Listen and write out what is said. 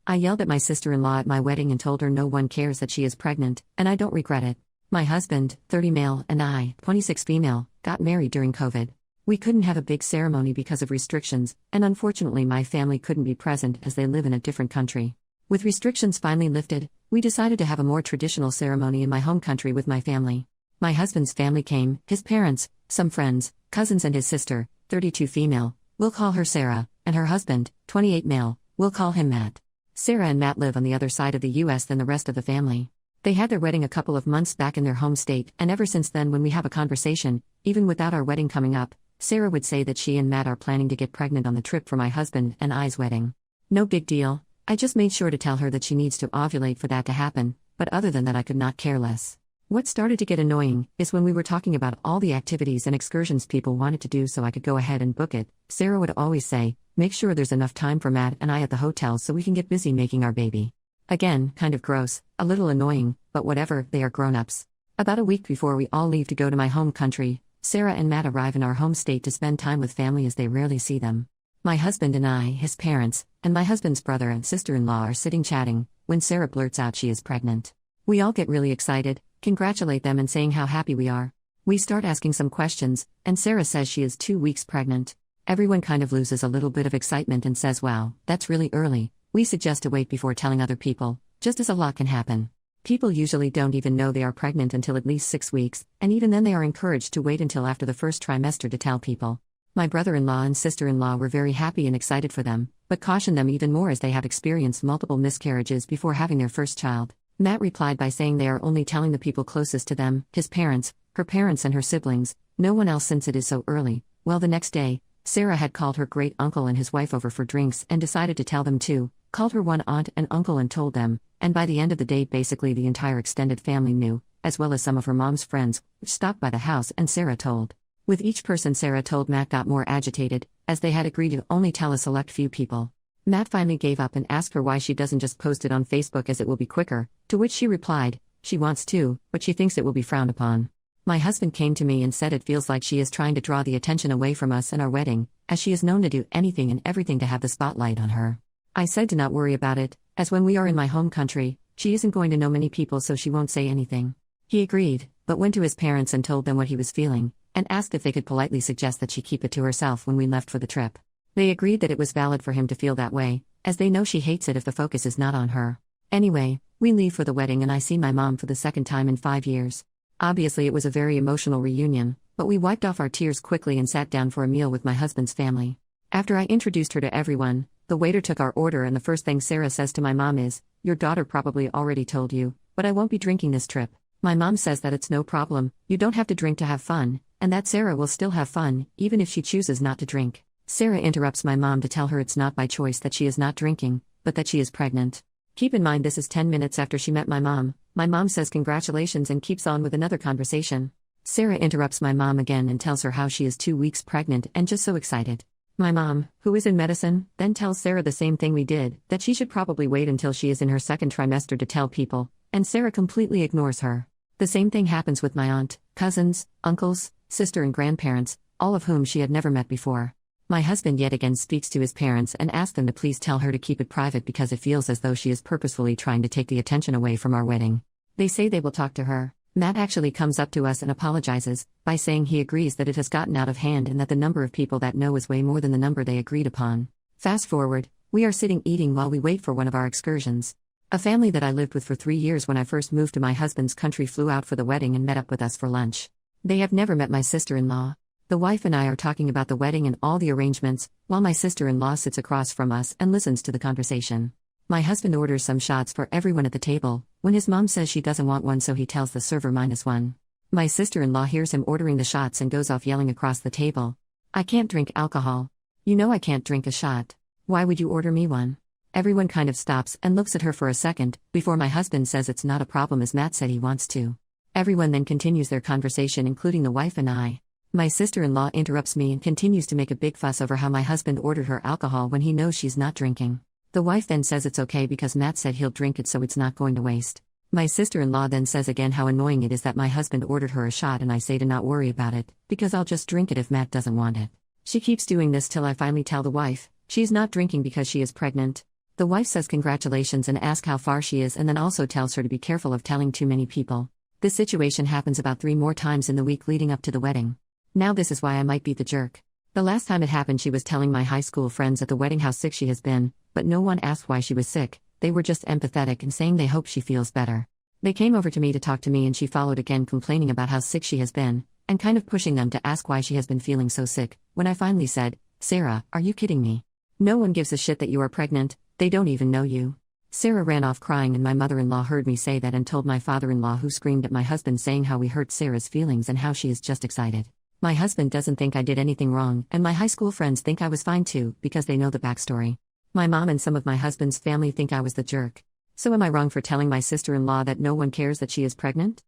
I yelled at my sister-in-law at my wedding and told her no one cares that she is pregnant, and I don't regret it. My husband, 30 male, and I, 26 female, got married during COVID. We couldn't have a big ceremony because of restrictions, and unfortunately my family couldn't be present as they live in a different country. With restrictions finally lifted, we decided to have a more traditional ceremony in my home country with my family. My husband's family came, his parents, some friends, cousins and his sister, 32 female, we'll call her Sarah, and her husband, 28 male, we'll call him Matt. Sarah and Matt live on the other side of the US than the rest of the family. They had their wedding a couple of months back in their home state, and ever since then when we have a conversation, even without our wedding coming up, Sarah would say that she and Matt are planning to get pregnant on the trip for my husband and I's wedding. No big deal, I just made sure to tell her that she needs to ovulate for that to happen, but other than that I could not care less. What started to get annoying is when we were talking about all the activities and excursions people wanted to do so I could go ahead and book it, Sarah would always say, make sure there's enough time for Matt and I at the hotel so we can get busy making our baby. Again, kind of gross, a little annoying, but whatever, they are grown-ups. About a week before we all leave to go to my home country, Sarah and Matt arrive in our home state to spend time with family as they rarely see them. My husband and I, his parents, and my husband's brother and sister-in-law are sitting chatting, when Sarah blurts out she is pregnant. We all get really excited, congratulate them and saying how happy we are. We start asking some questions, and Sarah says she is 2 weeks pregnant. Everyone kind of loses a little bit of excitement and says wow, that's really early. We suggest to wait before telling other people, just as a lot can happen. People usually don't even know they are pregnant until at least 6 weeks, and even then they are encouraged to wait until after the first trimester to tell people. My brother-in-law and sister-in-law were very happy and excited for them, but cautioned them even more as they have experienced multiple miscarriages before having their first child. Matt replied by saying they are only telling the people closest to them, his parents, her parents and her siblings, no one else since it is so early. Well, the next day, Sarah had called her great-uncle and his wife over for drinks and decided to tell them too, called her one aunt and uncle and told them, and by the end of the day basically the entire extended family knew, as well as some of her mom's friends, which stopped by the house and Sarah told. With each person Sarah told Matt got more agitated, as they had agreed to only tell a select few people. Matt finally gave up and asked her why she doesn't just post it on Facebook as it will be quicker, to which she replied, she wants to, but she thinks it will be frowned upon. My husband came to me and said it feels like she is trying to draw the attention away from us and our wedding, as she is known to do anything and everything to have the spotlight on her. I said to not worry about it, as when we are in my home country, she isn't going to know many people so she won't say anything. He agreed, but went to his parents and told them what he was feeling, and asked if they could politely suggest that she keep it to herself when we left for the trip. They agreed that it was valid for him to feel that way, as they know she hates it if the focus is not on her. Anyway, we leave for the wedding and I see my mom for the second time in 5 years. Obviously it was a very emotional reunion, but we wiped off our tears quickly and sat down for a meal with my husband's family. After I introduced her to everyone, the waiter took our order and the first thing Sarah says to my mom is, your daughter probably already told you, but I won't be drinking this trip. My mom says that it's no problem, you don't have to drink to have fun, and that Sarah will still have fun, even if she chooses not to drink. Sarah interrupts my mom to tell her it's not by choice that she is not drinking, but that she is pregnant. Keep in mind this is 10 minutes after she met my mom. My mom says congratulations and keeps on with another conversation. Sarah interrupts my mom again and tells her how she is 2 weeks pregnant and just so excited. My mom, who is in medicine, then tells Sarah the same thing we did, that she should probably wait until she is in her second trimester to tell people, and Sarah completely ignores her. The same thing happens with my aunt, cousins, uncles, sister and grandparents, all of whom she had never met before. My husband yet again speaks to his parents and asks them to please tell her to keep it private because it feels as though she is purposefully trying to take the attention away from our wedding. They say they will talk to her. Matt actually comes up to us and apologizes, by saying he agrees that it has gotten out of hand and that the number of people that know is way more than the number they agreed upon. Fast forward, we are sitting eating while we wait for one of our excursions. A family that I lived with for 3 years when I first moved to my husband's country flew out for the wedding and met up with us for lunch. They have never met my sister-in-law. The wife and I are talking about the wedding and all the arrangements, while my sister-in-law sits across from us and listens to the conversation. My husband orders some shots for everyone at the table, when his mom says she doesn't want one so he tells the server -1. My sister-in-law hears him ordering the shots and goes off yelling across the table. I can't drink alcohol. You know I can't drink a shot. Why would you order me one? Everyone kind of stops and looks at her for a second, before my husband says it's not a problem as Matt said he wants to. Everyone then continues their conversation including the wife and I. My sister-in-law interrupts me and continues to make a big fuss over how my husband ordered her alcohol when he knows she's not drinking. The wife then says it's okay because Matt said he'll drink it so it's not going to waste. My sister-in-law then says again how annoying it is that my husband ordered her a shot and I say to not worry about it, because I'll just drink it if Matt doesn't want it. She keeps doing this till I finally tell the wife, she's not drinking because she is pregnant. The wife says congratulations and asks how far she is and then also tells her to be careful of telling too many people. This situation happens about 3 more times in the week leading up to the wedding. Now this is why I might be the jerk. The last time it happened she was telling my high school friends at the wedding how sick she has been, but no one asked why she was sick, they were just empathetic and saying they hope she feels better. They came over to me to talk to me and she followed again complaining about how sick she has been, and kind of pushing them to ask why she has been feeling so sick, when I finally said, "Sarah, are you kidding me? No one gives a shit that you are pregnant, they don't even know you." Sarah ran off crying and my mother-in-law heard me say that and told my father-in-law, who screamed at my husband saying how we hurt Sarah's feelings and how she is just excited. My husband doesn't think I did anything wrong and my high school friends think I was fine too because they know the backstory. My mom and some of my husband's family think I was the jerk. So am I wrong for telling my sister-in-law that no one cares that she is pregnant?